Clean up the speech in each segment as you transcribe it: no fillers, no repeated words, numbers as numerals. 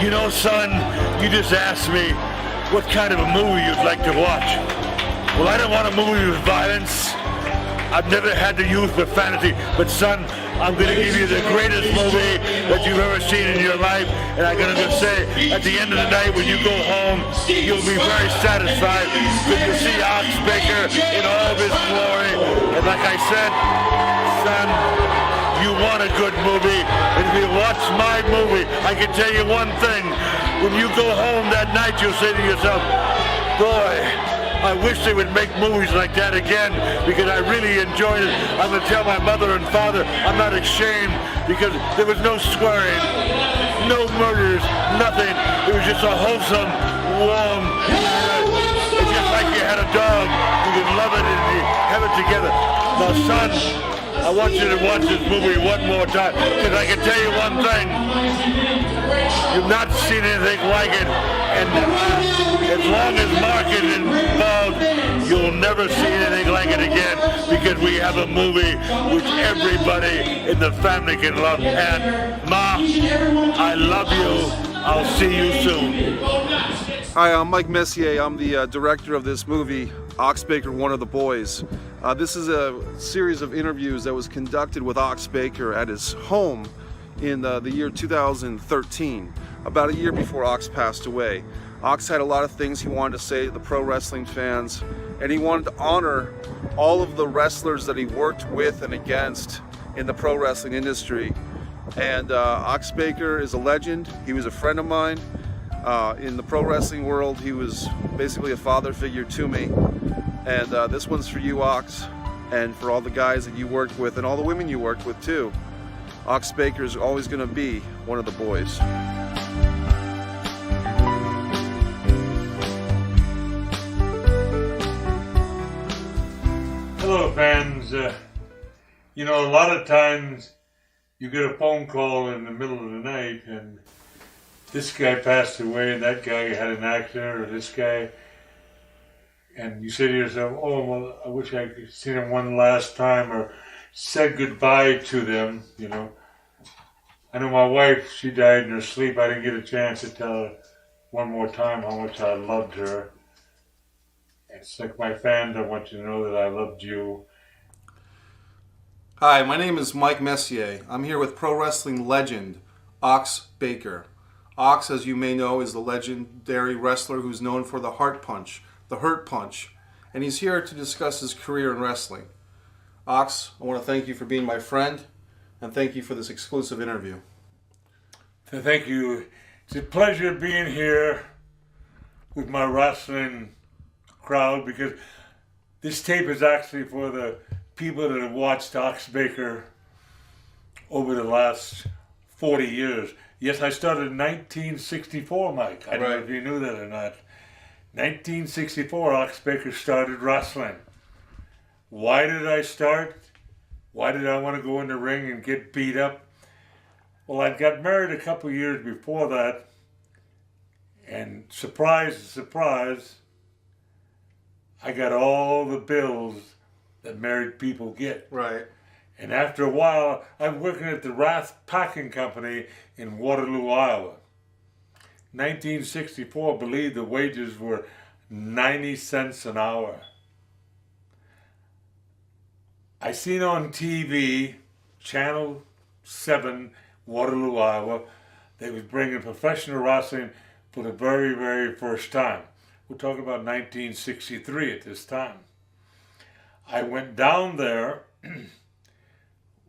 You know, son, you just asked me what kind of a movie you'd like to watch. Well, I don't want a movie with violence. I've never had to use profanity, but son, I'm going to give you the greatest movie that you've ever seen in your life, and I'm going to just say, at the end of the night, when you go home, you'll be very satisfied because you'll see Ox Baker in all of his glory. And like I said, son, you want a good movie, and if you watch my movie, I can tell you one thing. When you go home that night, you'll say to yourself, boy, I wish they would make movies like that again because I really enjoyed it. I'm going to tell my mother and father I'm not ashamed because there was no swearing, no murders, nothing. It was just a wholesome, warm, it's just like you had a dog. You can love it and you have it together. Now, son, I want you to watch this movie one more time because I can tell you one thing. You've not seen anything like it, and as long as Mark is involved, you'll never see anything like it again because we have a movie which everybody in the family can love. And Ma, I love you. I'll see you soon. Hi, I'm Mike Messier. I'm the director of this movie, Ox Baker, One of the Boys. This is a series of interviews that was conducted with Ox Baker at his home in the year 2013, about a year before Ox passed away. Ox had a lot of things he wanted to say to the pro wrestling fans, and he wanted to honor all of the wrestlers that he worked with and against in the pro wrestling industry. And Ox Baker is a legend. He was a friend of mine. In the pro wrestling world, he was basically a father figure to me. And this one's for you, Ox, and for all the guys that you worked with and all the women you worked with too. Ox Baker is always going to be one of the boys. Hello, fans. You know, a lot of times you get a phone call in the middle of the night and this guy passed away and that guy had an accident, or this guy, and you say to yourself, oh, well, I wish I could see them one last time or said goodbye to them, you know. I know my wife, she died in her sleep. I didn't get a chance to tell her one more time how much I loved her. It's like my fans, I want you to know that I loved you. Hi, my name is Mike Messier. I'm here with pro wrestling legend, Ox Baker. Ox, as you may know, is the legendary wrestler who's known for the Heart Punch, the Hurt Punch, and he's here to discuss his career in wrestling. Ox, I want to thank you for being my friend, and thank you for this exclusive interview. So thank you. It's a pleasure being here with my wrestling crowd because this tape is actually for the people that have watched Ox Baker over the last 40 years. Yes, I started in 1964, Mike. I don't know if you knew that or not. 1964, Ox Baker started wrestling. Why did I start? Why did I want to go in the ring and get beat up? Well, I got married a couple years before that, and surprise, surprise, I got all the bills that married people get. Right. And after a while, I'm working at the Rath Packing Company in Waterloo, Iowa. 1964, I believe the wages were 90 cents an hour. I seen on TV, Channel 7, Waterloo, Iowa, they was bringing professional wrestling for the very, very first time. We're talking about 1963 at this time. I went down there,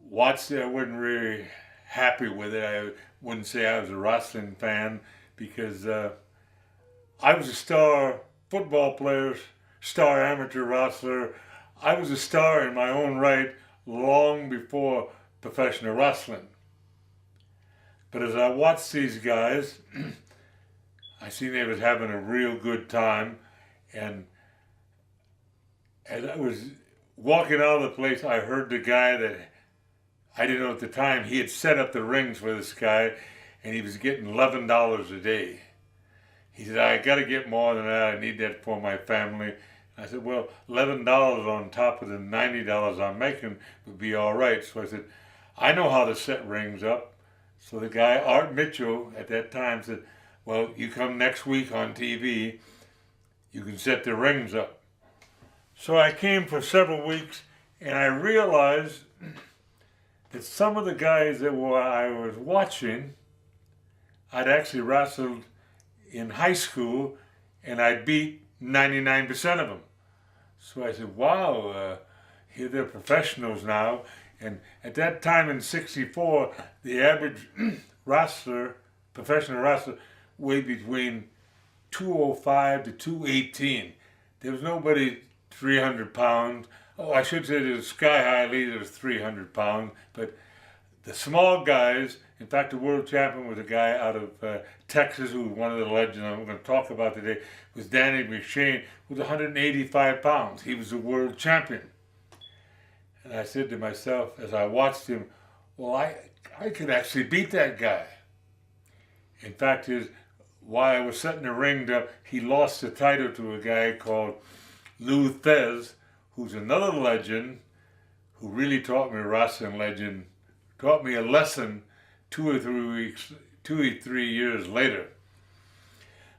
watched it. I wasn't really happy with it. I wouldn't say I was a wrestling fan because I was a star football player, star amateur wrestler. I was a star in my own right long before professional wrestling. But as I watched these guys, I seen they was having a real good time, and as I was walking out of the place, I heard the guy that I didn't know at the time, he had set up the rings for this guy, and he was getting $11 a day. He said, I got to get more than that. I need that for my family. I said, well, $11 on top of the $90 I'm making would be all right. So I said, I know how to set rings up. So the guy, Art Mitchell, at that time said, well, you come next week on TV, you can set the rings up. So I came for several weeks, and I realized that some of the guys that I was watching, I'd actually wrestled in high school, and I beat 99% of them. So I said, wow, here they're professionals now. And at that time in '64, the average wrestler, professional wrestler, weighed between 205 to 218. There was nobody 300 pounds. Oh, I should say the Sky High leader was 300 pounds, but the small guys, in fact, the world champion was a guy out of Texas who was one of the legends I'm going to talk about today, was Danny McShane, who was 185 pounds. He was the world champion. And I said to myself, as I watched him, well, I could actually beat that guy. In fact, while I was setting the ring up, he lost the title to a guy called Lou Thez, who's another legend, who really taught me, a wrestling legend, taught me a lesson 2 or 3 years later.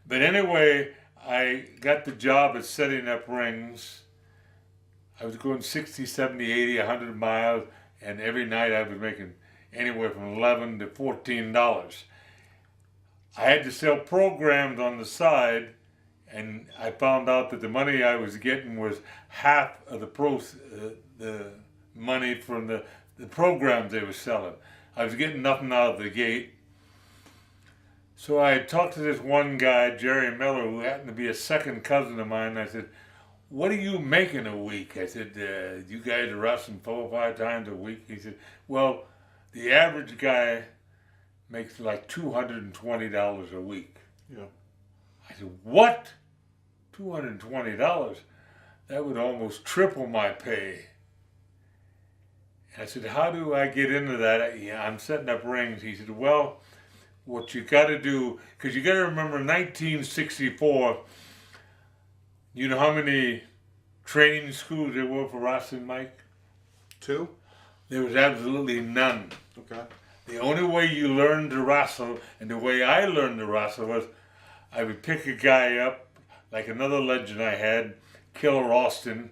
But anyway, I got the job at setting up rings. I was going 60, 70, 80, 100 miles, and every night I was making anywhere from $11 to $14. I had to sell programs on the side, and I found out that the money I was getting was half of the money from the programs they were selling. I was getting nothing out of the gate. So I talked to this one guy, Jerry Miller, who happened to be a second cousin of mine, and I said, what are you making a week? I said, you guys are wrestling 4 or 5 times a week? He said, well, the average guy makes like $220 a week. Yeah. I said, what? $220? That would almost triple my pay. And I said, how do I get into that? Yeah, I'm setting up rings. He said, well, what you got to do, because you got to remember 1964, you know how many training schools there were for wrestling, Mike? 2? There was absolutely none. Okay. The only way you learned to wrestle, and the way I learned to wrestle, was I would pick a guy up, like another legend I had, Killer Austin.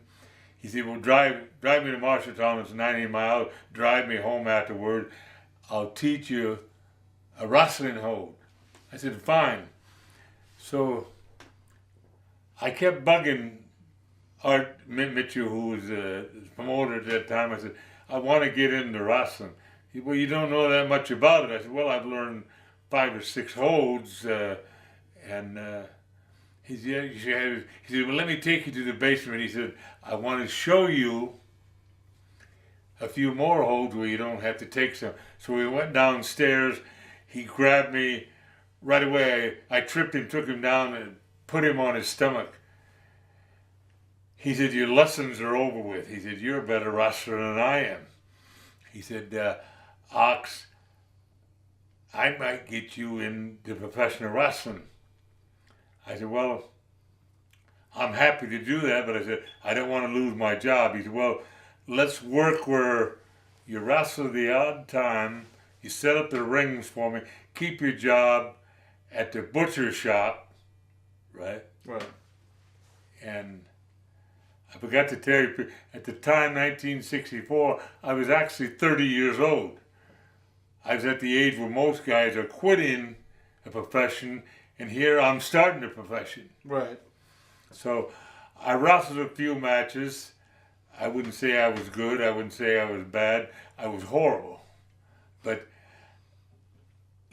He said, well, drive me to Marshalltown, it's 90 miles, drive me home afterward. I'll teach you a wrestling hold. I said, fine. So I kept bugging Art Mitchell, who was the promoter at that time. I said, I want to get into wrestling. He said, well, you don't know that much about it. I said, well, I've learned 5 or 6 holds. He said, yeah, he said, well, let me take you to the basement. He said, I want to show you a few more holds where you don't have to take some. So we went downstairs. He grabbed me right away. I tripped him, took him down, and put him on his stomach. He said, your lessons are over with. He said, you're a better wrestler than I am. He said, Ox, I might get you into professional wrestling. I said, well, I'm happy to do that, but I said, I don't want to lose my job. He said, well, let's work where you wrestle the odd time, you set up the rings for me, keep your job at the butcher shop, right? Right. And I forgot to tell you, at the time, 1964, I was actually 30 years old. I was at the age where most guys are quitting a profession, and here I'm starting a profession. Right. So I wrestled a few matches. I wouldn't say I was good. I wouldn't say I was bad. I was horrible. But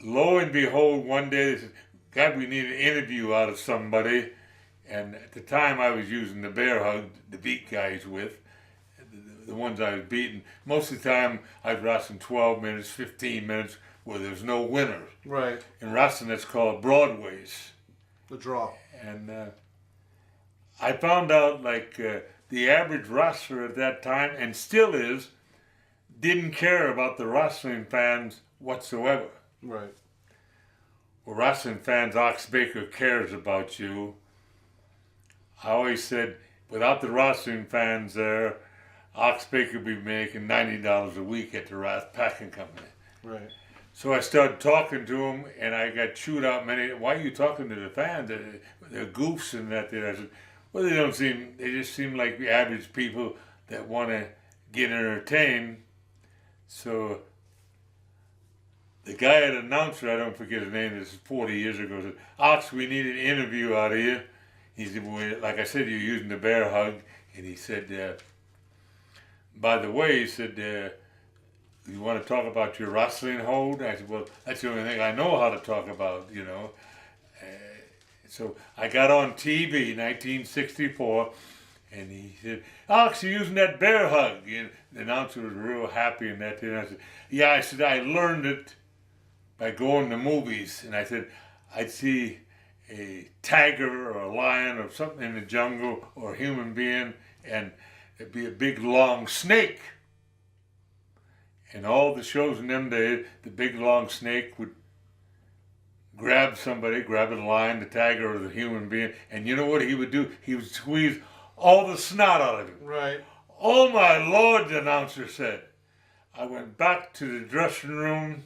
lo and behold, one day they said, God, we need an interview out of somebody. And at the time I was using the bear hug to beat guys with, the ones I was beating. Most of the time I was wrestling 12 minutes, 15 minutes, where there's no winner. Right. In wrestling, that's called broadways. The draw. And I found out, like, the average wrestler at that time, and still is, didn't care about the wrestling fans whatsoever. Right. Well, wrestling fans, Ox Baker cares about you. I always said, without the wrestling fans there, Ox Baker would be making $90 a week at the Rath Packing Company. Right. So I started talking to him, and I got chewed out many. Why are you talking to the fans? They're goofs and that. I said, well, they don't seem. They just seem like the average people that want to get entertained. So the guy at announcer, I don't forget his name. This is 40 years ago. Said, Ox, we need an interview out of you. He said, well, like I said, you're using the bear hug, and he said, by the way, he said. You want to talk about your wrestling hold? I said, well, that's the only thing I know how to talk about, you know. So I got on TV, 1964, and he said, Alex, you're using that bear hug. And the announcer was real happy in that. And I said, yeah, I said, I learned it by going to movies. And I said, I'd see a tiger or a lion or something in the jungle or a human being, and it'd be a big, long snake. And all the shows in them days, the big long snake would grab somebody, grab a lion, the tiger, or the human being, and you know what he would do? He would squeeze all the snot out of him. Right. Oh my Lord, the announcer said. I went back to the dressing room,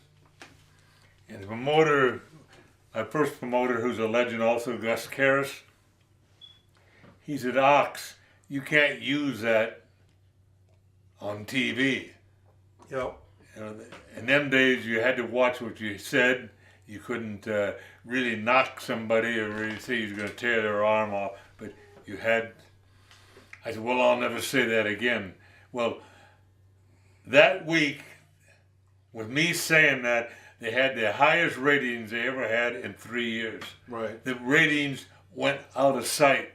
and the promoter, my first promoter, who's a legend also, Gus Karras, he said, Ox, you can't use that on TV. Yep. You know, in them days, you had to watch what you said. You couldn't really knock somebody or really say you was going to tear their arm off. But you had. I said, well, I'll never say that again. Well, that week, with me saying that, they had the highest ratings they ever had in 3 years. Right. The ratings went out of sight.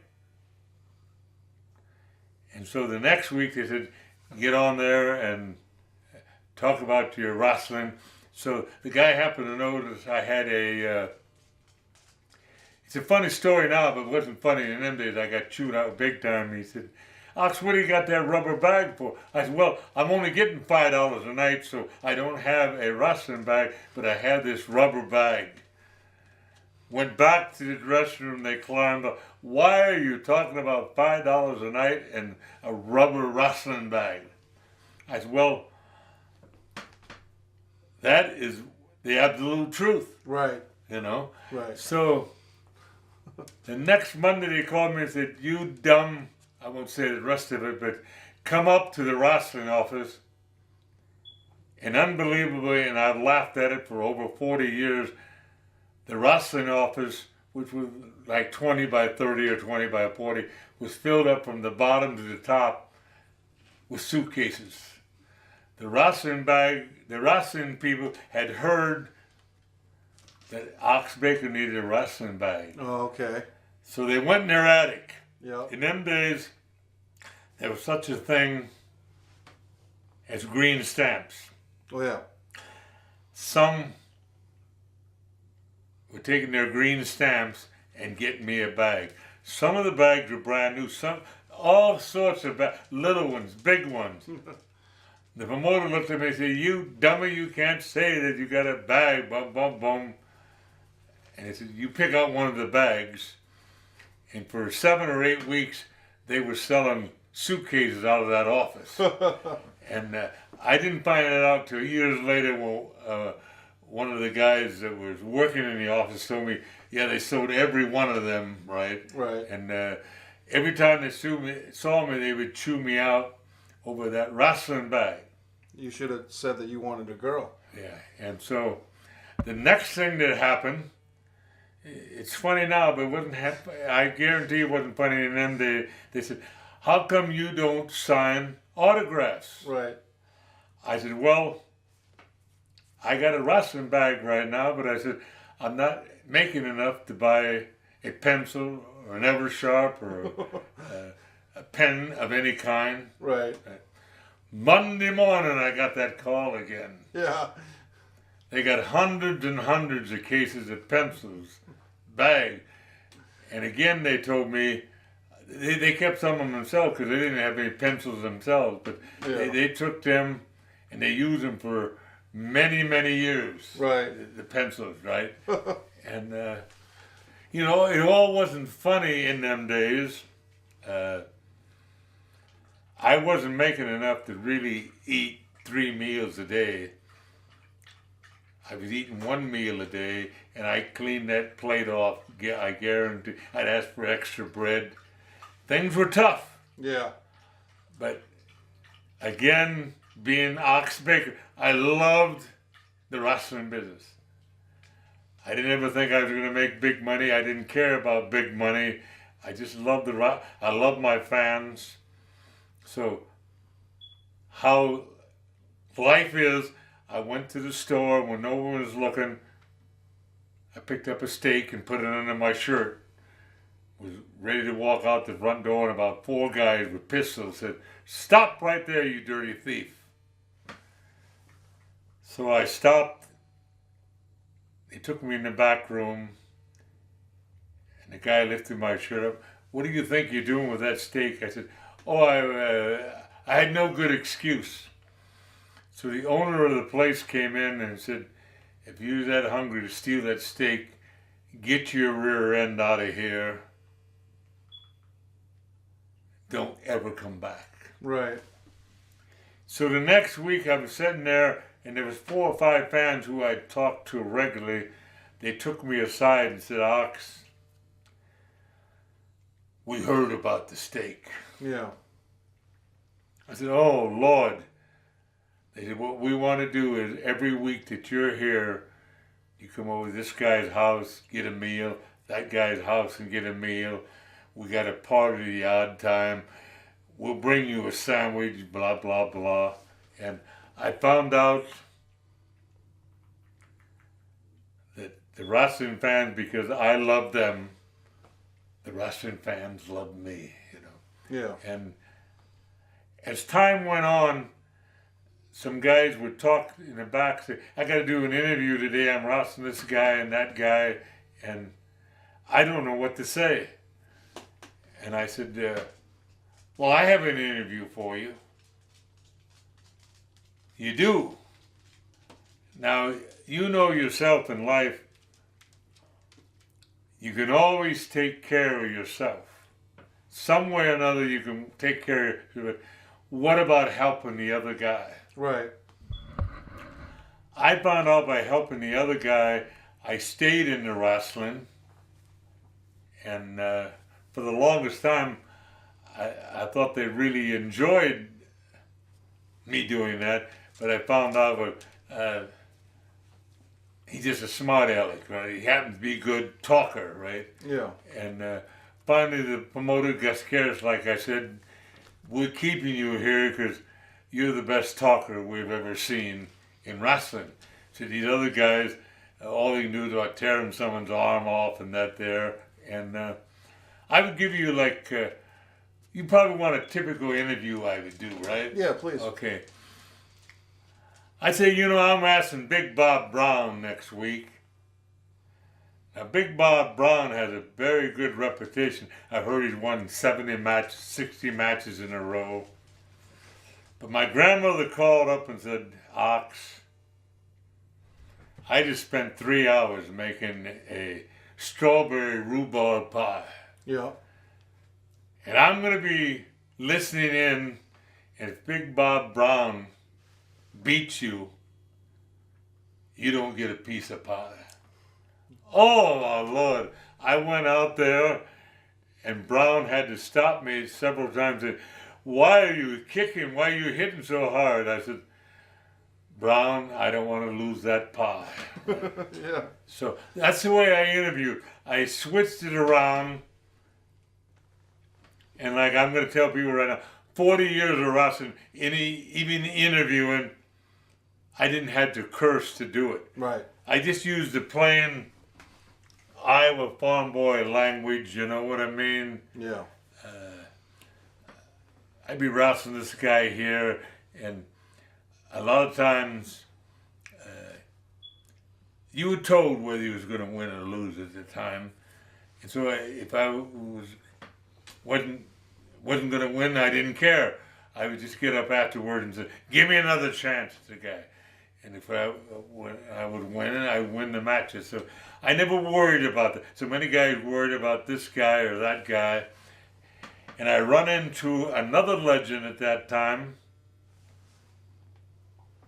And so the next week, they said, get on there and talk about your wrestling. So the guy happened to notice I had it's a funny story now, but it wasn't funny in them days. I got chewed out big time. He said, Ox, what do you got that rubber bag for? I said, well, I'm only getting $5 a night, so I don't have a wrestling bag, but I have this rubber bag. Went back to the dressing room, they climbed up. Why are you talking about $5 a night and a rubber wrestling bag? I said, well, that is the absolute truth. Right. You know? Right. So the next Monday they called me and said, you dumb, I won't say the rest of it, but come up to the wrestling office. And unbelievably, and I've laughed at it for over 40 years, the wrestling office, which was like 20 by 30 or 20 by 40, was filled up from the bottom to the top with suitcases. The wrestling people had heard that Ox Baker needed a wrestling bag. Oh, okay. So they went in their attic. Yep. In them days, there was such a thing as green stamps. Oh, yeah. Some were taking their green stamps and getting me a bag. Some of the bags were brand new. Some, all sorts of little ones, big ones. The promoter looked at me and said, you dummy, you can't say that you got a bag, bum, bum, bum. And he said, you pick out one of the bags. And for 7 or 8 weeks, they were selling suitcases out of that office. And I didn't find it out till years later when one of the guys that was working in the office told me, yeah, they sold every one of them, right? Right. And every time they saw me, they would chew me out over that wrestling bag. You should have said that you wanted a girl. Yeah, and so the next thing that happened, it's funny now, but it wasn't. I guarantee it wasn't funny in them. They said, "How come you don't sign autographs?" Right. I said, "Well, I got a wrestling bag right now, but I said I'm not making enough to buy a pencil or an Eversharp or a pen of any kind." Right. Monday morning, I got that call again. Yeah. They got hundreds and hundreds of cases of pencils, bag. And again, they told me, they kept some of them themselves because they didn't have any pencils themselves, but Yeah. they took them and they used them for many, many years. Right. The pencils, right? And, you know, it all wasn't funny in them days. I wasn't making enough to really eat 3 meals a day. I was eating one meal a day, and I cleaned that plate off. I guarantee. I'd ask for extra bread. Things were tough, Yeah. but again, being Ox Baker, I loved the wrestling business. I didn't ever think I was going to make big money. I didn't care about big money. I just loved I loved my fans. So, how life is, I went to the store when no one was looking. I picked up a steak and put it under my shirt. Was ready to walk out the front door, and about 4 guys with pistols said, "Stop right there, you dirty thief." So I stopped. They took me in the back room, and the guy lifted my shirt up. "What do you think you're doing with that steak?" I said, "Oh, I had no good excuse." So the owner of the place came in and said, "If you're that hungry to steal that steak, get your rear end out of here. Don't ever come back." Right. So the next week I was sitting there, and there was 4 or 5 fans who I talked to regularly. They took me aside and said, "Ox, we heard about the steak." Yeah. I said, "Oh, Lord." They said, "What we want to do is every week that you're here, you come over to this guy's house, get a meal, that guy's house and get a meal. We got a party the odd time. We'll bring you a sandwich, blah, blah, blah." And I found out that the wrestling fans, because I loved them, the wrestling fans loved me, you know. Yeah. And as time went on, some guys would talk in the back, say, "I got to do an interview today. I'm wrestling this guy and that guy, and I don't know what to say." And I said, "Well, I have an interview for you." "You do? Now, you know yourself in life, you can always take care of yourself. Some way or another you can take care of it. What about helping the other guy?" Right. I found out by helping the other guy, I stayed in the wrestling, and for the longest time, I thought they really enjoyed me doing that, but I found out he's just a smart aleck, right? He happens to be a good talker, right? Yeah. And finally, the promoter got scared. Like I said, "We're keeping you here because you're the best talker we've ever seen in wrestling." So these other guys, all they can do is about tearing someone's arm off and that there. And I would give you like, you probably want a typical interview I would do, right? Yeah, please. Okay. I'd say, I'm asking Big Bob Brown next week. Now, Big Bob Brown has a very good reputation. I've heard he's won 60 matches in a row. But my grandmother called up and said, "Ox, I just spent 3 hours making a strawberry rhubarb pie. Yeah. And I'm going to be listening in, and if Big Bob Brown beats you, you don't get a piece of pie." Oh, my Lord. I went out there, and Brown had to stop me several times and, "Why are you kicking? Why are you hitting so hard?" I said, "Brown, I don't want to lose that pie." Yeah. So that's the way I interviewed. I switched it around. And like I'm going to tell people right now, 40 years of wrestling, even interviewing, I didn't have to curse to do it. Right. I just used the plain Iowa farm boy language, you know what I mean? Yeah. I'd be wrestling this guy here, and a lot of times you were told whether he was going to win or lose at the time. And so if I wasn't going to win, I didn't care. I would just get up afterward and say, "Give me another chance," to the guy. And if I would win, I would win the matches. So I never worried about that. So many guys worried about this guy or that guy. And I run into another legend at that time,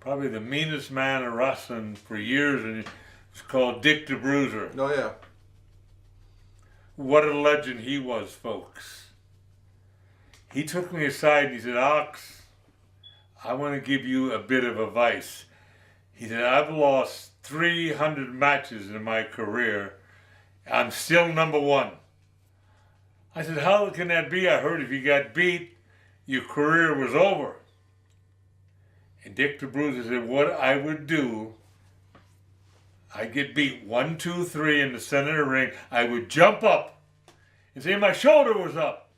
probably the meanest man in wrestling for years, and it's called Dick the Bruiser. Oh yeah. What a legend he was, folks. He took me aside and he said, Ox, I want to give you a bit of advice. He said, I've lost 300 matches in my career. I'm still number one. I said, how can that be? I heard if you got beat, your career was over. And Dick the Bruiser said, what I would do, I'd get beat 1, 2, 3 in the center of the ring. I would jump up and say my shoulder was up.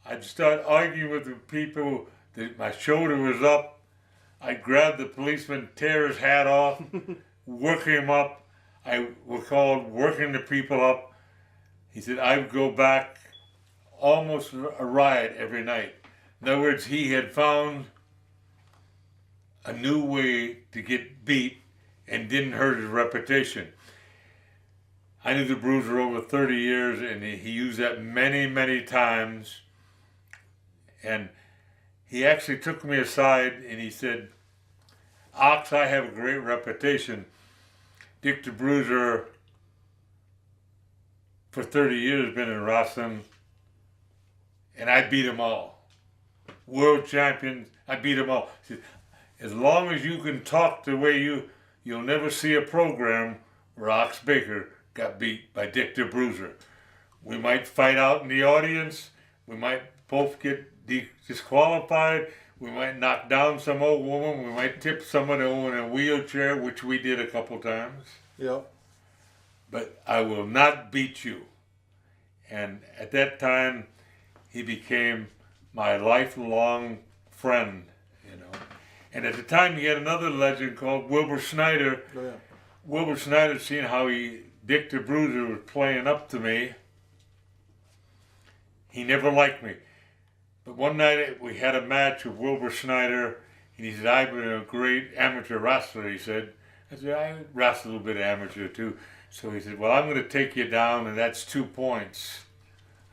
I'd start arguing with the people that my shoulder was up. I'd grab the policeman, tear his hat off, work him up. I was called working the people up. He said I would go back almost a riot every night. In other words, he had found a new way to get beat and didn't hurt his reputation. I knew the Bruiser over 30 years, and he used that many, many times. And he actually took me aside and he said, Ox, I have a great reputation. Dick the Bruiser, for 30 years, been in wrestling, and I beat them all. World champions, I beat them all. He said, as long as you can talk the way you'll never see a program where Ox Baker got beat by Dick the Bruiser. We might fight out in the audience. We might both get disqualified. We might knock down some old woman. We might tip someone in a wheelchair, which we did a couple times. Yep. But I will not beat you. And at that time, he became my lifelong friend, you know. And at the time, he had another legend called Wilbur Snyder. Oh yeah. Wilbur Snyder, seeing how Dick the Bruiser was playing up to me, he never liked me. But one night we had a match with Wilbur Snyder, and he said, I've been a great amateur wrestler, he said. I said, I wrestle a little bit of amateur too. So he said, well, I'm going to take you down, and that's 2 points.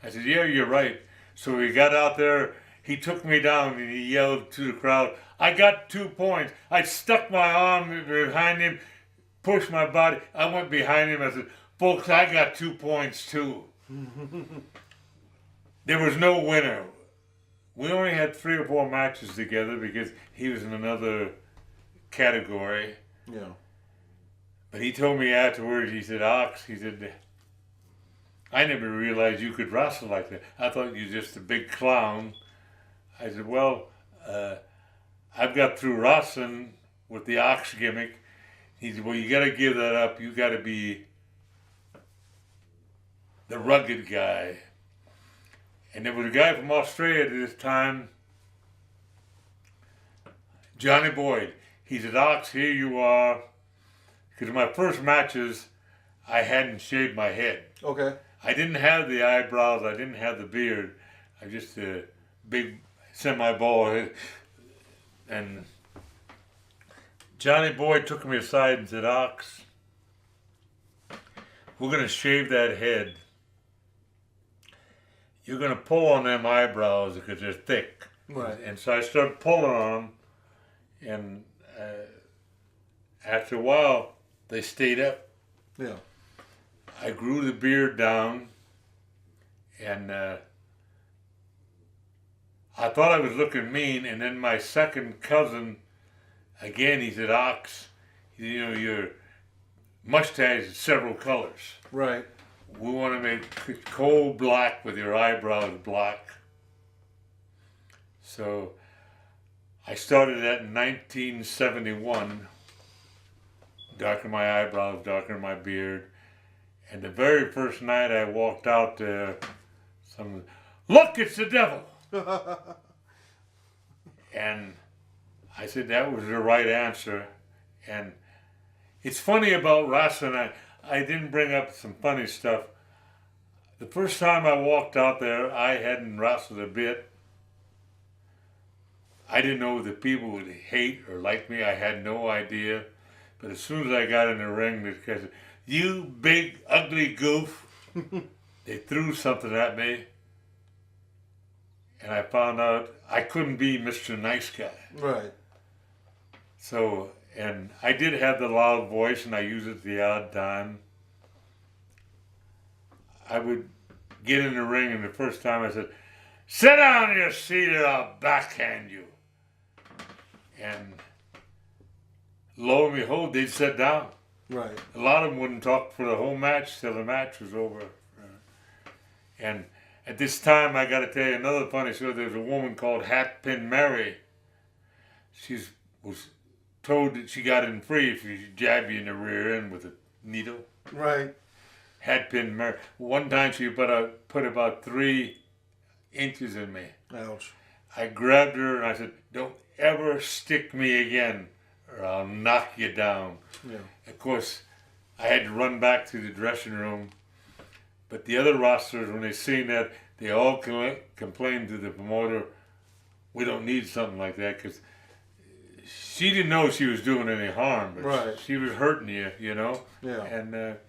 I said, yeah, you're right. So he got out there, he took me down, and he yelled to the crowd, I got 2 points. I stuck my arm behind him, pushed my body. I went behind him. I said, folks, I got 2 points too. There was no winner. We only had 3 or 4 matches together because he was in another category. Yeah. But he told me afterwards, he said, Ox, he said, I never realized you could wrestle like that. I thought you were just a big clown. I said, well, I've got through wrestling with the Ox gimmick. He said, well, you got to give that up. You got to be the rugged guy. And there was a guy from Australia at this time, Johnny Boyd. He said, Ox, here you are. Because in my first matches, I hadn't shaved my head. Okay. I didn't have the eyebrows. I didn't have the beard. I just a big semi-bald head. And Johnny Boyd took me aside and said, Ox, we're going to shave that head. You're going to pull on them eyebrows because they're thick. Right. And so I started pulling on them. And after a while, they stayed up. Yeah. I grew the beard down. And I thought I was looking mean. And then my second cousin, again, he said, Ox, you know, your mustache is several colors. Right. We want to make it coal black with your eyebrows black. So I started that in 1971. Darkened my eyebrows, darkened my beard. And the very first night I walked out there, someone, look, it's the devil. And I said that was the right answer. And it's funny about wrestling, I didn't bring up some funny stuff. The first time I walked out there, I hadn't wrestled a bit. I didn't know the people would hate or like me. I had no idea. But as soon as I got in the ring, they said, you big, ugly goof. They threw something at me. And I found out I couldn't be Mr. Nice Guy. Right. So, and I did have the loud voice, and I use it the odd time. I would get in the ring, and the first time I said, "Sit down in your seat or I'll backhand you." And lo and behold, they'd sit down. Right. A lot of them wouldn't talk for the whole match till the match was over. And at this time, I got to tell you another funny story. There's a woman called Hatpin Mary. She was told that she got in free if you jab you in the rear end with a needle. Right. Hatpin Mary. One time she put about 3 inches in me. Ouch. I grabbed her and I said, "Don't ever stick me again or I'll knock you down." Yeah. Of course, I had to run back to the dressing room. But the other wrestlers, when they seen that, they all complained to the promoter, "We don't need something like that," because she didn't know she was doing any harm, but Right. she was hurting you, you know? Yeah. And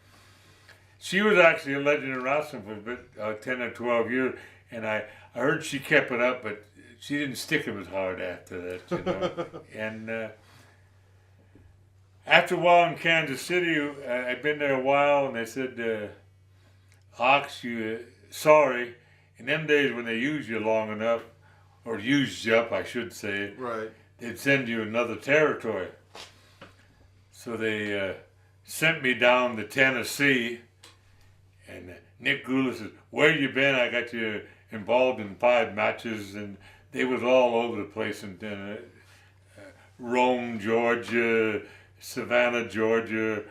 she was actually a legend in wrestling for a bit, 10 or 12 years, and I heard she kept it up, but she didn't stick him as hard after that, you know? And after a while in Kansas City, I'd been there a while, and they said, "Ox, you sorry." In them days when they used you long enough, or used you up, I should say, Right. they'd send you another territory. So they sent me down to Tennessee, and Nick Gula said, "Where you been? I got you involved in 5 matches," and they was all over the place in Rome, Georgia, Savannah, Georgia,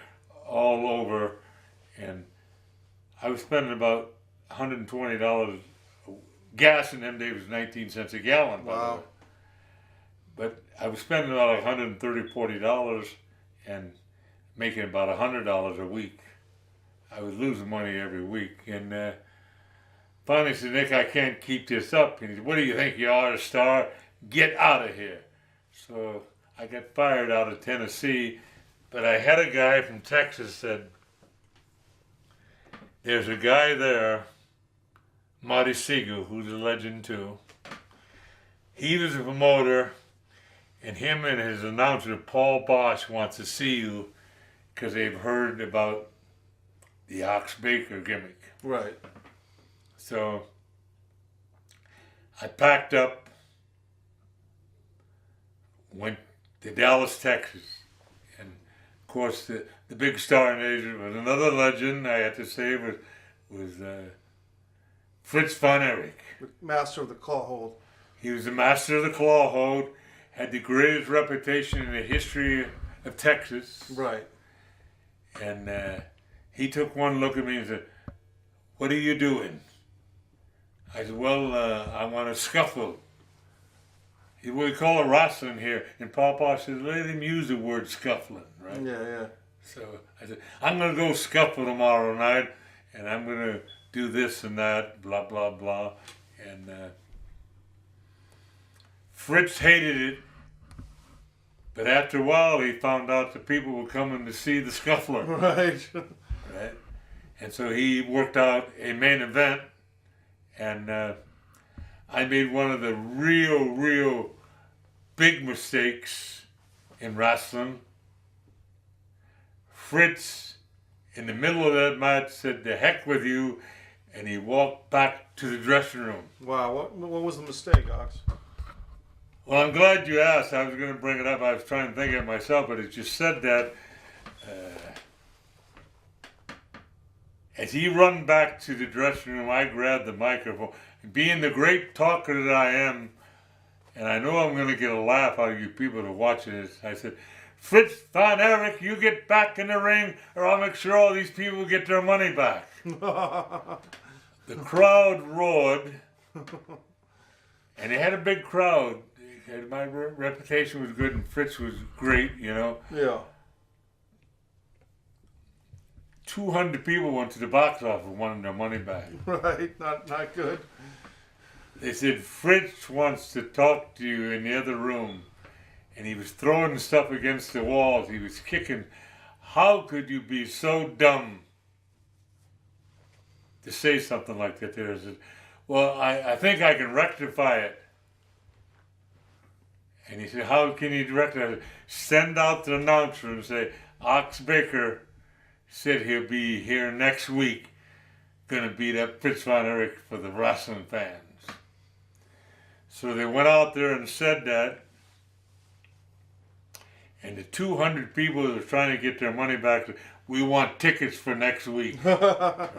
all over, and I was spending about $120. Gas in them days was 19 cents a gallon. By the Wow. way. But I was spending about $130, $40 and making about $100 a week. I was losing money every week. And finally I said, "Nick, I can't keep this up." And he said, "What do you think you are, a star? Get out of here." So I got fired out of Tennessee. But I had a guy from Texas said, "There's a guy there, Marty Siegel, who's a legend too. He was a promoter, and him and his announcer, Paul Bosch, wants to see you because they've heard about the Ox Baker gimmick." Right. So I packed up, went to Dallas, Texas. And of course, the big star in Asia was another legend, I had to say, was Fritz von Erich. Master of the claw hold. He was the master of the claw hold, had the greatest reputation in the history of Texas. Right. And he took one look at me and said, "What are you doing?" I said, "Well, I want to scuffle." He said, "We call it wrestling here." And Papa said, "Let him use the word scuffling," right? Yeah, yeah. So I said, "I'm going to go scuffle tomorrow night, and I'm going to do this and that, blah, blah, blah." And Fritz hated it. But after a while, he found out the people were coming to see the scuffler. Right. Right? And so he worked out a main event, and I made one of the real big mistakes in wrestling. Fritz, in the middle of that match, said, "The heck with you," and he walked back to the dressing room. Wow. What was the mistake, Ox? Well, I'm glad you asked. I was going to bring it up. I was trying to think of it myself, but it just said that. As he run back to the dressing room, I grabbed the microphone. Being the great talker that I am, and I know I'm going to get a laugh out of you people that are watching this, I said, "Fritz von Erich, you get back in the ring, or I'll make sure all these people get their money back." The crowd roared, and they had a big crowd. My reputation was good, and Fritz was great, you know. Yeah. 200 people went to the box office wanting their money back. Right. Not good. They said, "Fritz wants to talk to you in the other room." And he was throwing stuff against the walls. He was kicking. How could you be so dumb to say something like that there? I said, "Well, I think I can rectify it." And he said, how can you direct it? I said, send out the announcer and say, Ox Baker said he'll be here next week, gonna beat up Fritz von Erich for the wrestling fans. So they went out there and said that, and the 200 people that were trying to get their money back, we want tickets for next week. Right?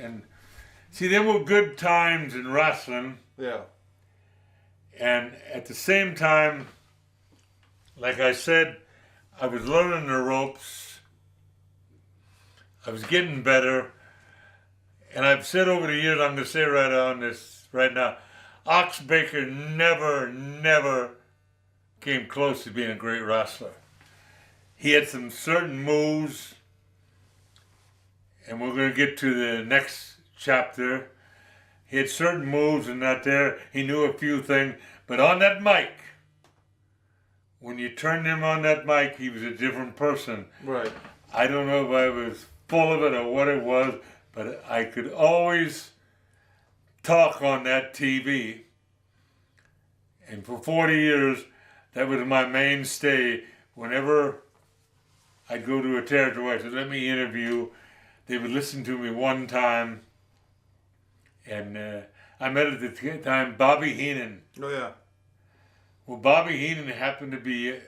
And see, there were good times in wrestling. Yeah. And at the same time, like I said, I was learning the ropes. I was getting better. And I've said over the years, I'm going to say right now, Ox Baker never came close to being a great wrestler. He had some certain moves, and we're going to get to the next chapter. He had certain moves and that there. He knew a few things. But on that mic, when you turned him on that mic, he was a different person. Right. I don't know if I was full of it or what it was, but I could always talk on that TV. And for 40 years, that was my mainstay. Whenever I'd go to a territory, I said, let me interview. They would listen to me one time. And I met at the time Bobby Heenan. Oh, yeah. Well, Bobby Heenan happened to be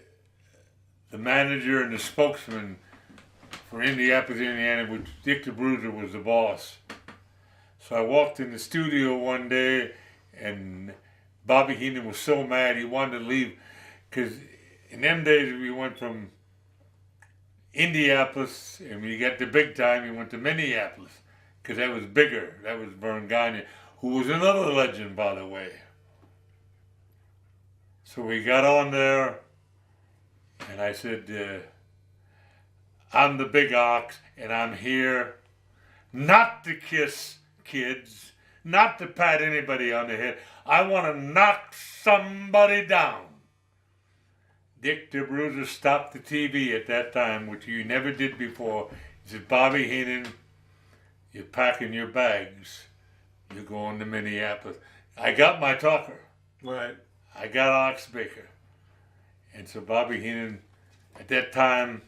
the manager and the spokesman for Indianapolis, Indiana, which Dick the Bruiser was the boss. So I walked in the studio one day, and Bobby Heenan was so mad he wanted to leave, because in them days we went from Indianapolis, and when you got the big time, you went to Minneapolis, because that was bigger. That was Vern Gagne, who was another legend, by the way. So we got on there, and I said, I'm the Big Ox, and I'm here not to kiss kids, not to pat anybody on the head. I want to knock somebody down. Dick the Bruiser stopped the TV at that time, which you never did before. He said, Bobby Heenan, you're packing your bags. You're going to Minneapolis. I got my talker. Right. I got Ox Baker. And so Bobby Heenan, at that time,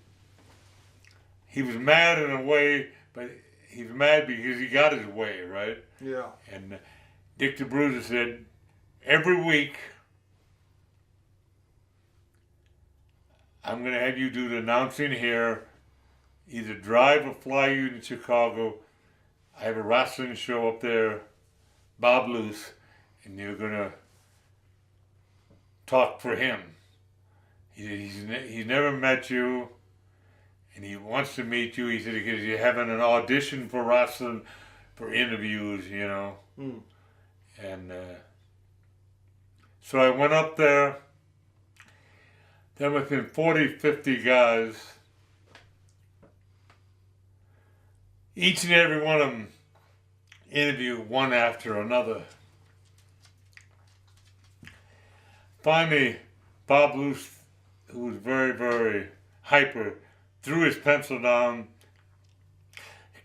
he was mad in a way, but he was mad because he got his way, right? Yeah. And Dick the Bruiser said, every week, I'm going to have you do the announcing here, either drive or fly you to Chicago. I have a wrestling show up there, Bob Luce, and you're going to talk for him. He's never met you, and he wants to meet you. He said, because you're having an audition for wrestling, for interviews, you know. Mm. And so I went up there. There must have been 40, 50 guys. Each and every one of them interviewed one after another. Finally, Bob Luce, who was very, very hyper, threw his pencil down,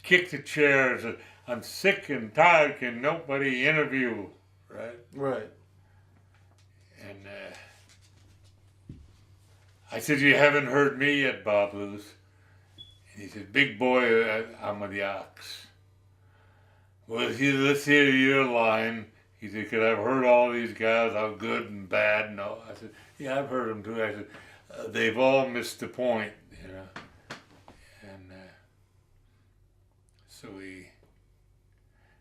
kicked the chair, and said, I'm sick and tired, can nobody interview, right? Right. And I said, you haven't heard me yet, Bob Luce. And he said, big boy, I'm with the Ox. Well, let's hear your line. He said, because I've heard all these guys, how good and bad and all. I said, yeah, I've heard them too. I said, they've all missed the point, you know. And so he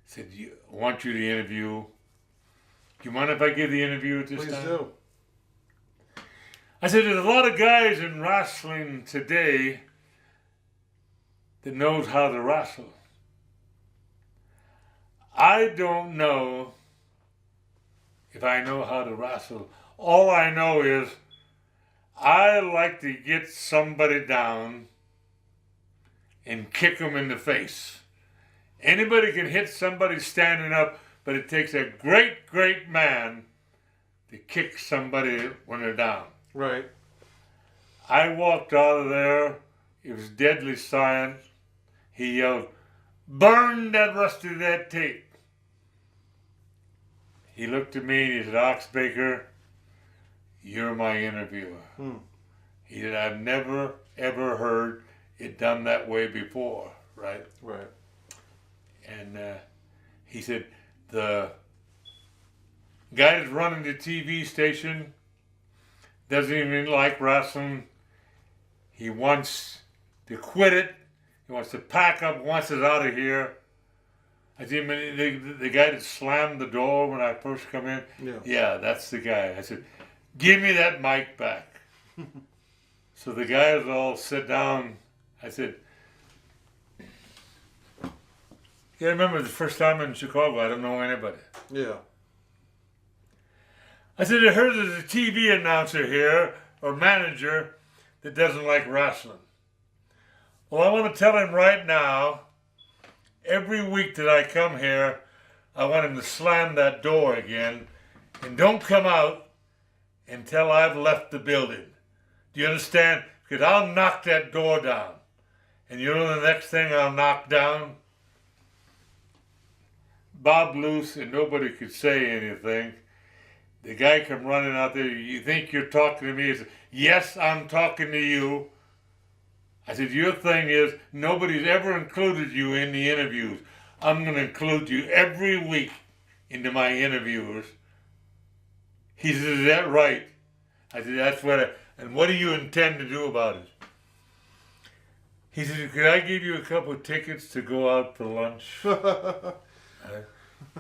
said, I want you to interview. Do you mind if I give the interview at this Please time? do. I said, there's a lot of guys in wrestling today that knows how to wrestle. I don't know if I know how to wrestle. All I know is I like to get somebody down and kick them in the face. Anybody can hit somebody standing up, but it takes a great, great man to kick somebody when they're down. Right. I walked out of there. It was deadly silent. He yelled, burn that rest of that tape. He looked at me and he said, Ox Baker, "You're my interviewer." He said, "I've never ever heard it done that way before." Right. Right. And he said, "The guy that's running the TV station doesn't even like wrestling. He wants to quit it. He wants to pack up, wants us out of here." I said, the guy that slammed the door when I first come in? Yeah, that's the guy. I said, "Give me that mic back." So the guys all sit down. I said, "Yeah, I remember the first time in Chicago, I don't know anybody." Yeah. I said, "I heard there's a TV announcer here, or manager, that doesn't like wrestling. Well, I want to tell him right now, every week that I come here, I want him to slam that door again and don't come out until I've left the building. Do you understand? Because I'll knock that door down. And you know the next thing I'll knock down?" Bob loose and nobody could say anything. The guy come running out there. "You think you're talking to me?" He said, "Yes, I'm talking to you." I said, "Your thing is nobody's ever included you in the interviews. I'm going to include you every week into my interviews." He said, "Is that right?" I said, "That's what and what do you intend to do about it?" He said, "Could I give you a couple of tickets to go out for lunch?"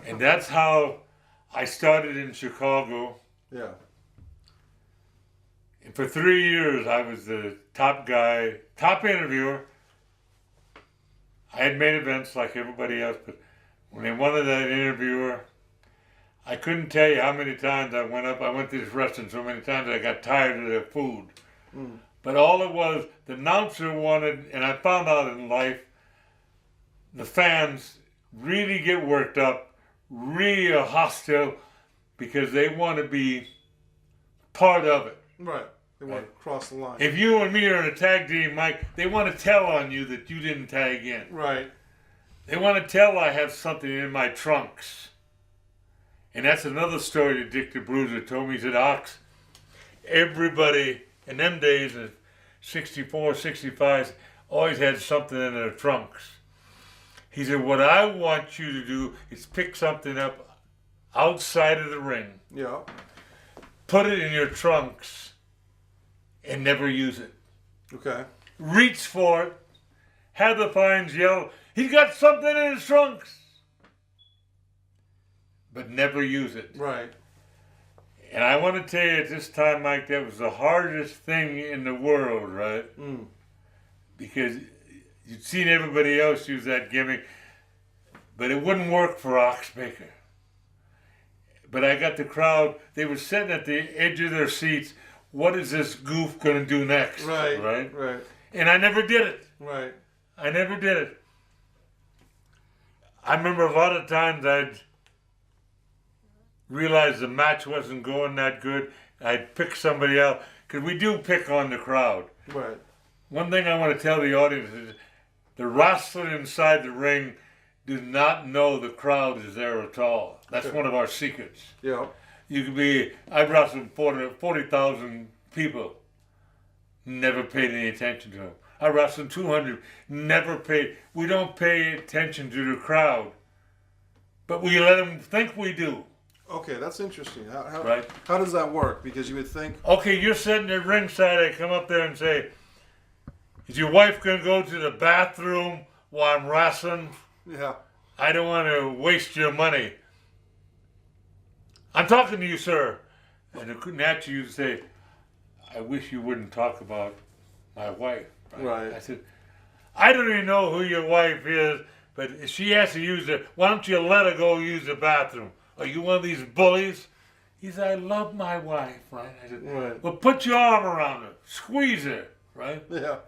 And that's how I started in Chicago. Yeah. And for 3 years, I was the top guy, top interviewer. I had main events like everybody else, but when they wanted that interviewer, I couldn't tell you how many times I went up. I went to this restaurant so many times I got tired of their food. But all it was, the announcer wanted, and I found out in life, the fans really get worked up, really hostile, because they want to be part of it. Right. They want to cross the line. If you and me are in a tag team, Mike, they want to tell on you that you didn't tag in. Right. They want to tell I have something in my trunks. And that's another story that Dick the Bruiser told me. He said, "Ox, everybody in them days of 64, 65 always had something in their trunks." He said, "What I want you to do is pick something up outside of the ring, Yeah. put it in your trunks, and never use it. Okay. Reach for it, have the fans yell, 'He's got something in his trunks!' but never use it." Right. And I want to tell you at this time, Mike, that was the hardest thing in the world, right? Because you'd seen everybody else use that gimmick, but it wouldn't work for Ox Baker. But I got the crowd, they were sitting at the edge of their seats. What is this goof going to do next? Right. Right? Right. And I never did it. Right. I never did it. I remember a lot of times I'd realize the match wasn't going that good. I'd pick somebody else, because we do pick on the crowd. Right. One thing I want to tell the audience is the wrestler inside the ring does not know the crowd is there at all. That's one of our secrets. Yeah. You could be, I've wrestled 40,000 people, never paid any attention to them. I wrestled 200, never paid. We don't pay attention to the crowd, but we let them think we do. Okay, that's interesting. Right. How does that work? Because you would think. Okay, you're sitting at ringside, I come up there and say, "Is your wife going to go to the bathroom while I'm wrestling? Yeah. I don't want to waste your money." "I'm talking to you, sir." And naturally you'd say, "I wish you wouldn't talk about my wife." Right. I said, "I don't even know who your wife is, but if she has to use it, why don't you let her go use the bathroom? Are you one of these bullies?" He said, "I love my wife," right? I said, Right. "Well, put your arm around her, squeeze her," right? Yeah.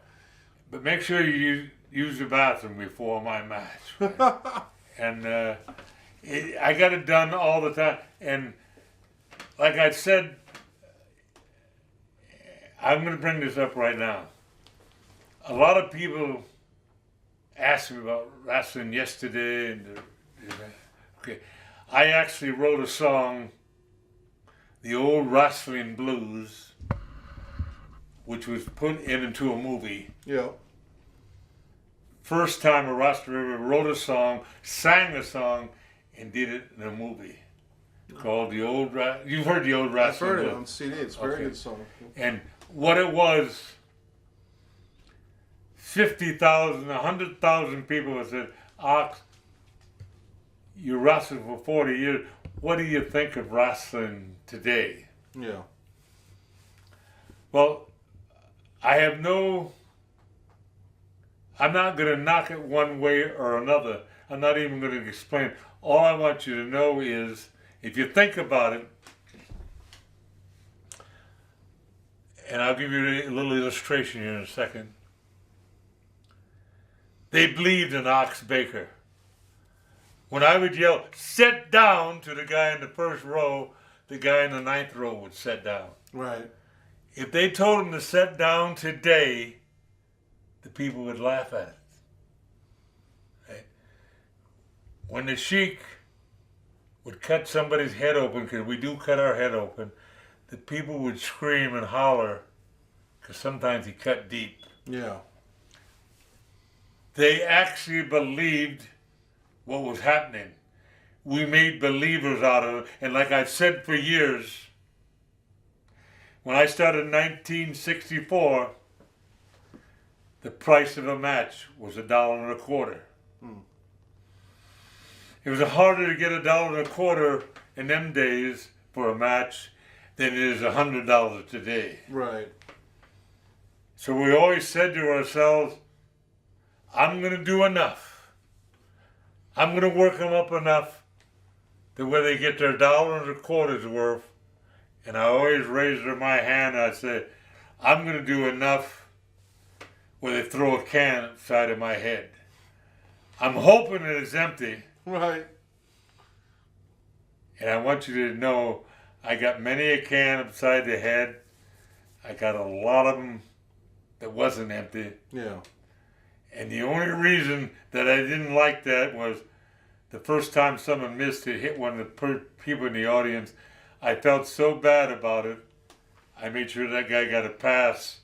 But make sure you use the bathroom before my match. Right? And I got it done all the time. And like I said, I'm going to bring this up right now. A lot of people asked me about wrestling yesterday. Okay, I actually wrote a song the old wrestling blues, which was put into a movie. Yeah. First time a wrestler ever wrote a song, sang a song, and did it in a movie called the old. You've heard the old I've wrestling heard it blues. on CD. It's a very Okay. good song. And what it was, 50,000, 100,000 people have said, Ox, you wrestled for 40 years. What do you think of wrestling today? Yeah. Well, I'm not going to knock it one way or another. I'm not even going to explain. All I want you to know is, if you think about it, and I'll give you a little illustration here in a second. They believed in Ox Baker. When I would yell, sit down to the guy in the first row, the guy in the ninth row would sit down. Right. If they told him to sit down today, the people would laugh at it. Right? When the Sheik would cut somebody's head open, because we do cut our head open, the people would scream and holler, because sometimes he cut deep. Yeah. They actually believed what was happening. We made believers out of it. And like I've said for years, when I started in 1964, the price of a match was $1.25. It was harder to get $1.25 in them days for a match than it is $100 today. Right. So we always said to ourselves, I'm going to do enough. I'm going to work them up enough to where they get their $1.25 worth. And I always raised my hand and I said, I'm going to do enough where they throw a can upside of my head. I'm hoping it is empty. Right. And I want you to know, I got many a can upside the head. I got a lot of them that wasn't empty. Yeah. And the only reason that I didn't like that was the first time someone missed to hit one of the people in the audience. I felt so bad about it. I made sure that guy got a pass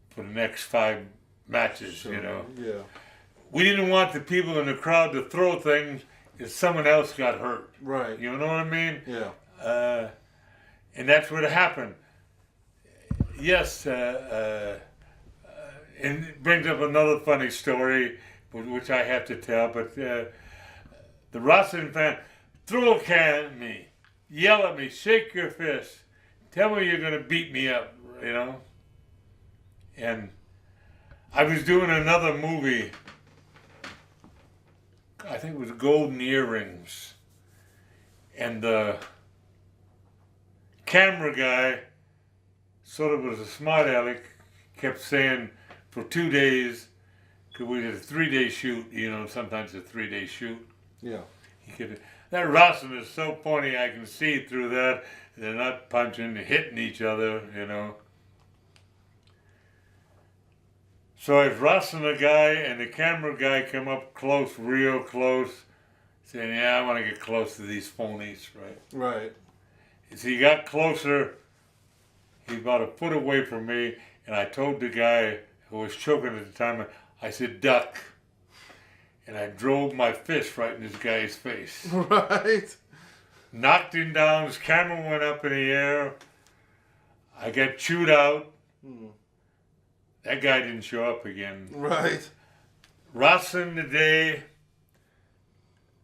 for the next 5 matches, Sure. you know. Yeah. We didn't want the people in the crowd to throw things if someone else got hurt. Right. You know what I mean? Yeah. And that's what happened. Yes, and it brings up another funny story, which I have to tell, but the wrestling fan, throw a can at me, yell at me, shake your fist, tell me you're going to beat me up, you know? And I was doing another movie, I think it was Golden Earrings, and the camera guy sort of was a smart aleck, kept saying for 2 days, because we did a 3-day shoot, you know, sometimes a 3-day shoot. Yeah. He could, that wrestling is so funny, I can see through that. They're not punching, they're hitting each other, you know. So I was wrestling a guy, and the camera guy came up close, real close, saying, yeah, I want to get close to these phonies, right? Right. As he got closer, he was about a foot away from me, and I told the guy who was choking at the time, I said, duck. And I drove my fist right in this guy's face. Right. Knocked him down, his camera went up in the air. I got chewed out. That guy didn't show up again. Right. Wrestling today,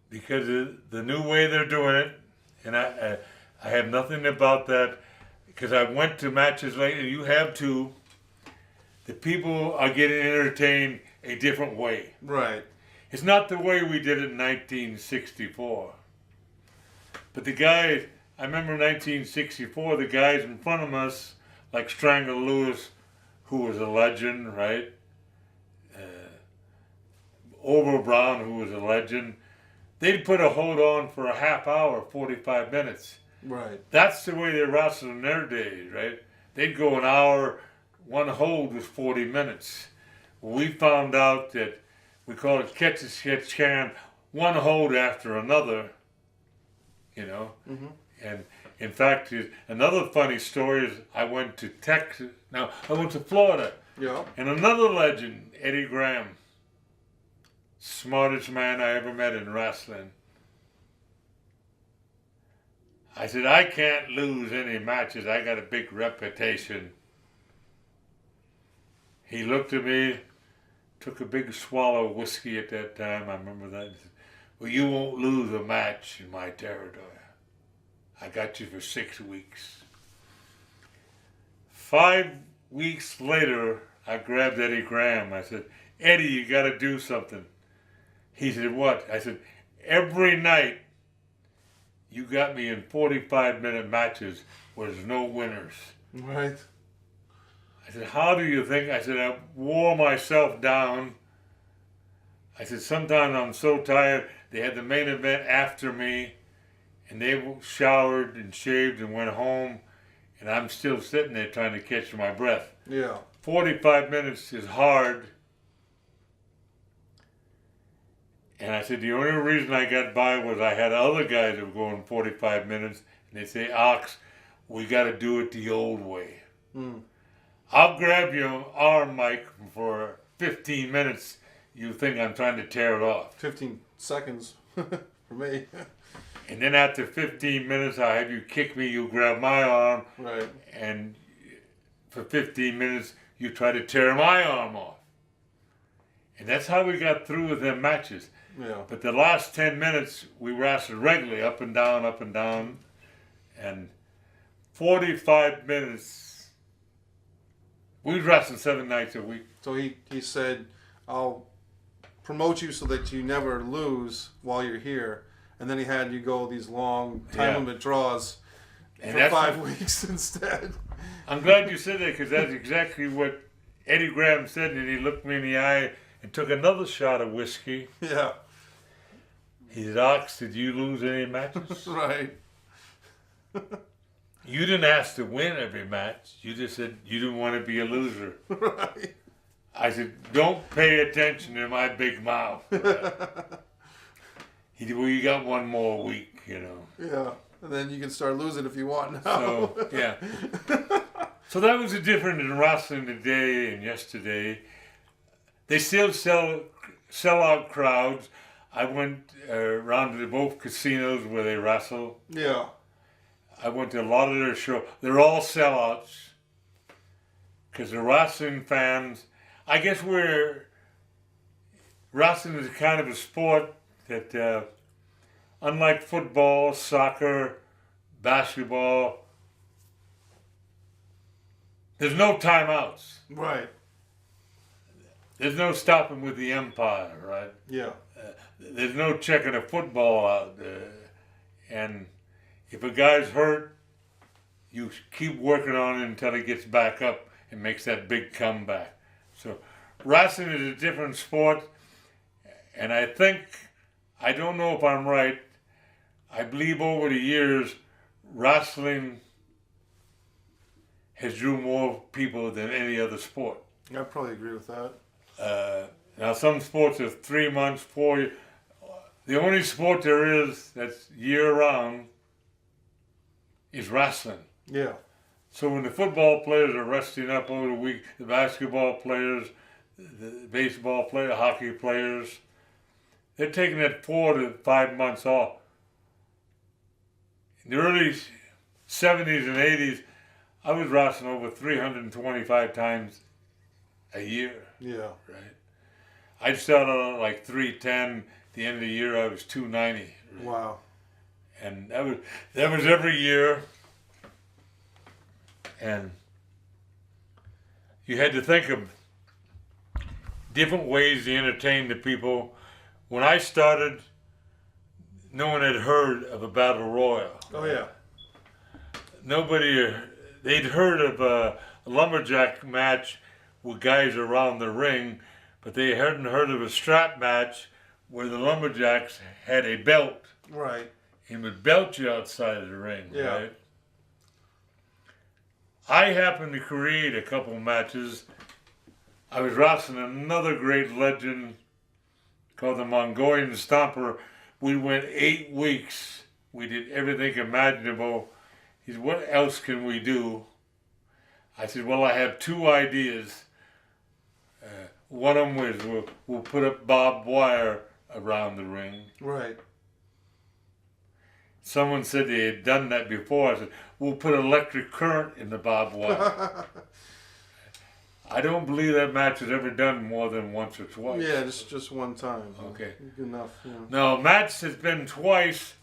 because of the new way they're doing it, and I have nothing about that, because I went to matches lately, you have too. The people are getting entertained a different way. Right. It's not the way we did it in 1964. But the guys, I remember 1964, the guys in front of us, like Strangle Lewis, who was a legend, right? Orville Brown, who was a legend, they'd put a hold on for a half hour, 45 minutes. Right. That's the way they wrestled in their days, right? They'd go an hour, one hold was 40 minutes. We found out that we call it catch as catch can, one hold after another you know. And in fact, another funny story is I went to Texas. Now I went to Florida, Yeah. and another legend, Eddie Graham, smartest man I ever met in wrestling. I said, I can't lose any matches. I got a big reputation. He looked at me, took a big swallow of whiskey at that time. I remember that. He said, well, you won't lose a match in my territory. I got you for 6 weeks. 5 weeks later, I grabbed Eddie Graham. I said, Eddie, you got to do something. He said, what? I said, every night you got me in 45-minute matches where there's no winners. Right. I said, how do you think? I said, I wore myself down. I said, sometimes I'm so tired. They had the main event after me, and they showered and shaved and went home, and I'm still sitting there trying to catch my breath. Yeah. 45 minutes is hard. And I said, the only reason I got by was I had other guys that were going 45 minutes, and they say, Ox, we got to do it the old way. I'll grab your arm, Mike, for 15 minutes. You think I'm trying to tear it off. 15 seconds for me. And then after 15 minutes, I'll have you kick me, you grab my arm, Right. and for 15 minutes, you try to tear my arm off. And that's how we got through with them matches. Yeah. But the last 10 minutes, we wrestled regularly, up and down, and 45 minutes. We wrestled 7 nights a week. So he said, I'll promote you so that you never lose while you're here. And then he had you go these long time limit draws And for that's 5 weeks instead. I'm glad you said that, because that's exactly what Eddie Graham said, and he looked me in the eye and took another shot of whiskey. Yeah. He said, Ox, did you lose any matches? Right. You didn't ask to win every match. You just said you didn't want to be a loser. Right. I said, don't pay attention to my big mouth. He said, well, you got one more week, you know. Yeah. And then you can start losing if you want now. So, yeah. So that was the difference in wrestling today and yesterday. They still sell out crowds. I went around to both casinos where they wrestle. Yeah. I went to a lot of their shows. They're all sellouts because the wrestling fans, I guess wrestling is kind of a sport that, unlike football, soccer, basketball, there's no timeouts. Right. There's no stopping with the umpire, right? Yeah. There's no checking a football out. And if a guy's hurt, you keep working on it until he gets back up and makes that big comeback. So wrestling is a different sport. And I think, I don't know if I'm right, I believe over the years, wrestling has drew more people than any other sport. I probably agree with that. Now some sports are 3 months, 4 years. The only sport there is that's year-round is wrestling. Yeah. So when the football players are resting up over the week, the basketball players, the baseball players, hockey players, they're taking that 4 to 5 months off. In the early 70s and 80s, I was wrestling over 325 times a year. Yeah. Right. I started out like 310. The end of the year, I was 290. Right? Wow. And that was every year. And you had to think of different ways to entertain the people. When I started, no one had heard of a battle royal. Oh yeah. Nobody, they'd heard of a lumberjack match with guys around the ring, but they hadn't heard of a strap match where the lumberjacks had a belt Right. and would belt you outside of the ring, Yeah. right? I happened to create a couple matches. I was wrestling another great legend called the Mongolian Stomper. We went 8 weeks We did everything imaginable. He said, what else can we do? I said, well, I have two ideas. One of them was we'll put up barbed wire around the ring. Right. Someone said they had done that before. I said, we'll put electric current in the barbed wire. I don't believe that match was ever done more than once or twice. Yeah, just one time. Okay. Good enough. Yeah. No, match has been twice,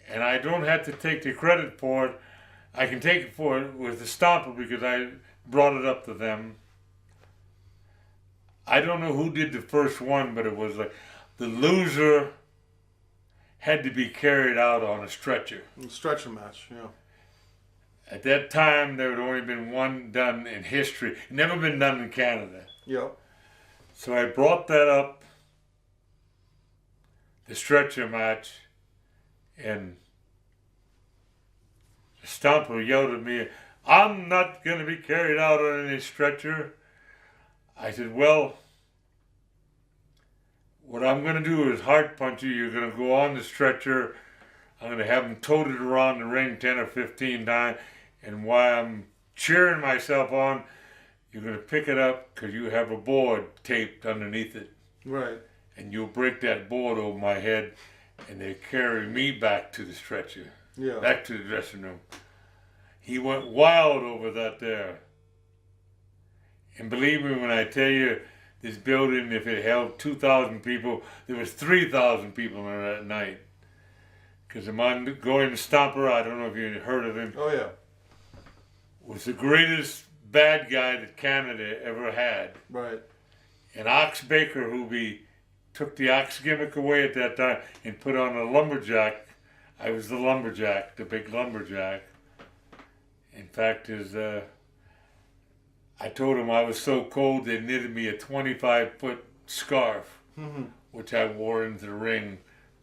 and I don't have to take the credit for it. I can take it for it with the Stomper because I brought it up to them. I don't know who did the first one, but it was like the loser had to be carried out on a stretcher. Stretcher match, yeah. At that time, there had only been one done in history. Never been done in Canada. Yep. So I brought that up, the stretcher match, and the Stomper yelled at me, I'm not going to be carried out on any stretcher. I said, well, what I'm going to do is heart punch you. You're going to go on the stretcher. I'm going to have them toted around the ring 10 or 15 times. And while I'm cheering myself on, you're going to pick it up because you have a board taped underneath it. Right. And you'll break that board over my head, and they carry me back to the stretcher. Yeah. Back to the dressing room. He went wild over that there. And believe me when I tell you, this building, if it held 2,000 people, there was 3,000 people in that night. Because the man going to Stomper, I don't know if you heard of him, Oh yeah. was the greatest bad guy that Canada ever had. Right. And Ox Baker, who took the Ox gimmick away at that time and put on a lumberjack. I was the lumberjack, the big lumberjack. In fact, I told him I was so cold they knitted me a 25-foot scarf, which I wore into the ring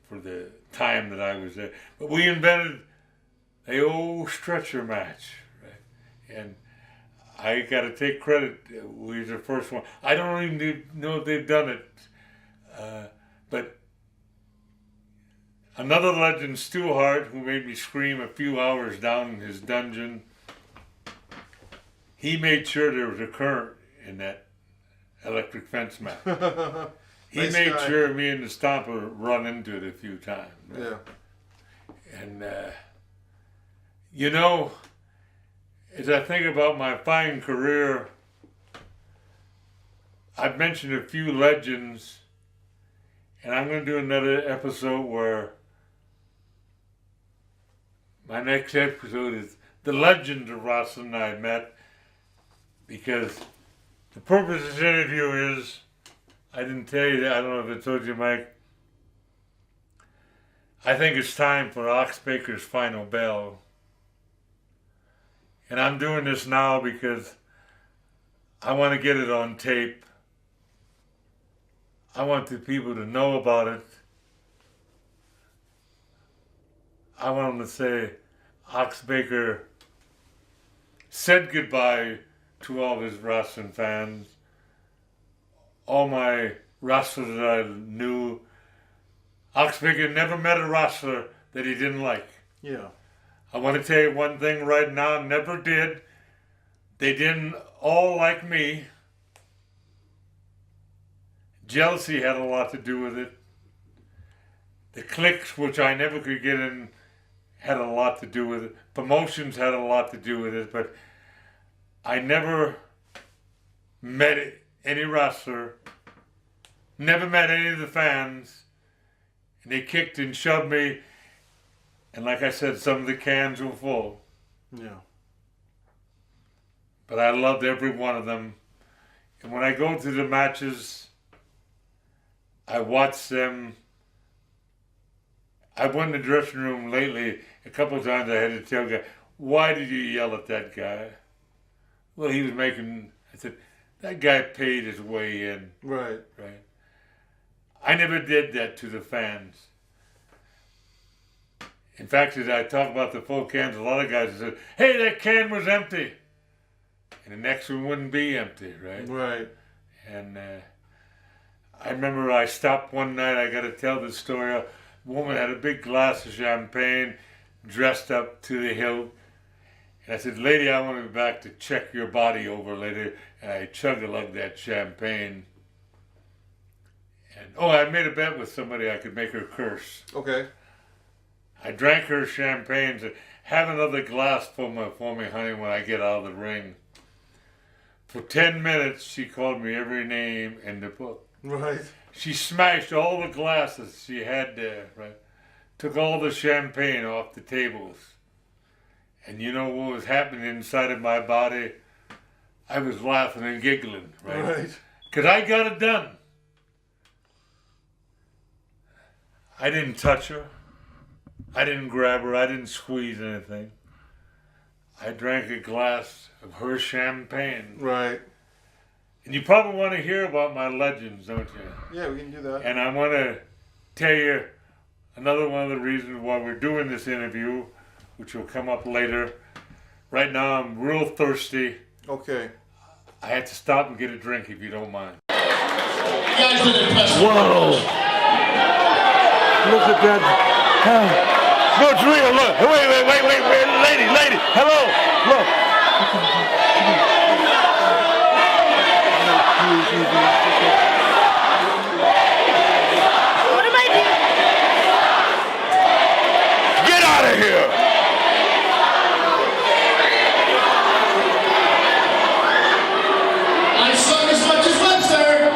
for the time that I was there. But we invented a old stretcher match, right? And I got to take credit. We were the first one. I don't even know if they've done it, but another legend, Stu Hart, who made me scream a few hours down in his dungeon. He made sure there was a current in that electric fence match. He Nice made guy. sure me and the Stomper run into it a few times. Yeah. And, you know, as I think about my fine career, I've mentioned a few legends, and I'm going to do another episode where my next episode is the legends of wrestling I met. Because the purpose of this interview is, I didn't tell you that, I don't know if I told you, Mike, I think it's time for Ox Baker's final bell. And I'm doing this now because I want to get it on tape. I want the people to know about it. I want them to say, Ox Baker said goodbye to all his wrestling fans, all my wrestlers that I knew. Ox Baker never met a wrestler that he didn't like. Yeah. I want to tell you one thing right now, never did. They didn't all like me. Jealousy had a lot to do with it. The cliques, which I never could get in, had a lot to do with it. Promotions had a lot to do with it, but I never met any wrestler, never met any of the fans, and they kicked and shoved me, and like I said, some of the cans were full. Yeah. But I loved every one of them. And when I go to the matches, I watch them. I went in the dressing room lately, a couple of times I had to tell a guy, why did you yell at that guy? Well, he was making, I said, that guy paid his way in. Right. Right. I never did that to the fans. In fact, as I talk about the full cans, a lot of guys said, hey, that can was empty. And the next one wouldn't be empty, right? Right. And I remember I stopped one night, I got to tell this story. woman had a big glass of champagne, dressed up to the hilt. And I said, lady, I want to go back to check your body over later. And I chug-a-lugged that champagne. And, I made a bet with somebody I could make her curse. Okay. I drank her champagne and said, have another glass for me, honey, when I get out of the ring. For 10 minutes, she called me every name in the book. Right. She smashed all the glasses she had there, right? Took all the champagne off the tables. And you know what was happening inside of my body? I was laughing and giggling, right? Right. Because I got it done. I didn't touch her. I didn't grab her. I didn't squeeze anything. I drank a glass of her champagne. Right. And you probably want to hear about my legends, don't you? Yeah, we can do that. And I want to tell you another one of the reasons why we're doing this interview, which will come up later. Right now, I'm real thirsty. Okay. I had to stop and get a drink, if you don't mind. You guys did an impressive. Whoa! Look at that. No, it's real. Look. Wait. Lady. Hello. Look. What am I doing? Get out of here. I suck as much as Webster.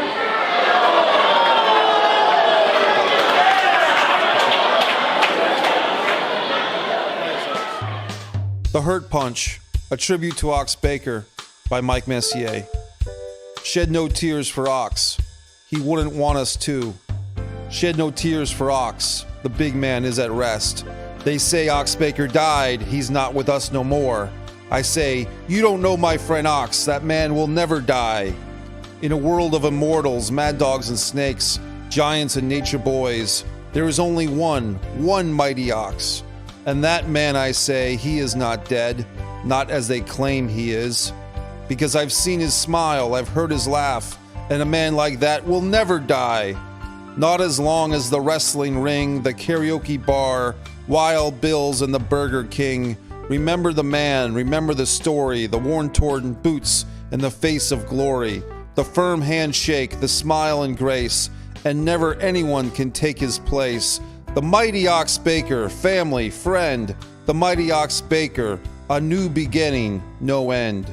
The Hurt Punch, a tribute to Ox Baker by Mike Messier. Shed no tears for Ox. He wouldn't want us to. Shed no tears for Ox. The big man is at rest. They say Ox Baker died. He's not with us no more. I say, you don't know my friend Ox. That man will never die. In a world of immortals, mad dogs and snakes, giants and nature boys, there is only one mighty Ox. And that man, I say, he is not dead, not as they claim he is. Because I've seen his smile, I've heard his laugh, and a man like that will never die. Not as long as the wrestling ring, the karaoke bar, Wild Bill's and the Burger King. Remember the man, remember the story, the worn-torn boots and the face of glory, the firm handshake, the smile and grace, and never anyone can take his place. The mighty Ox Baker, family, friend, the mighty Ox Baker, a new beginning, no end.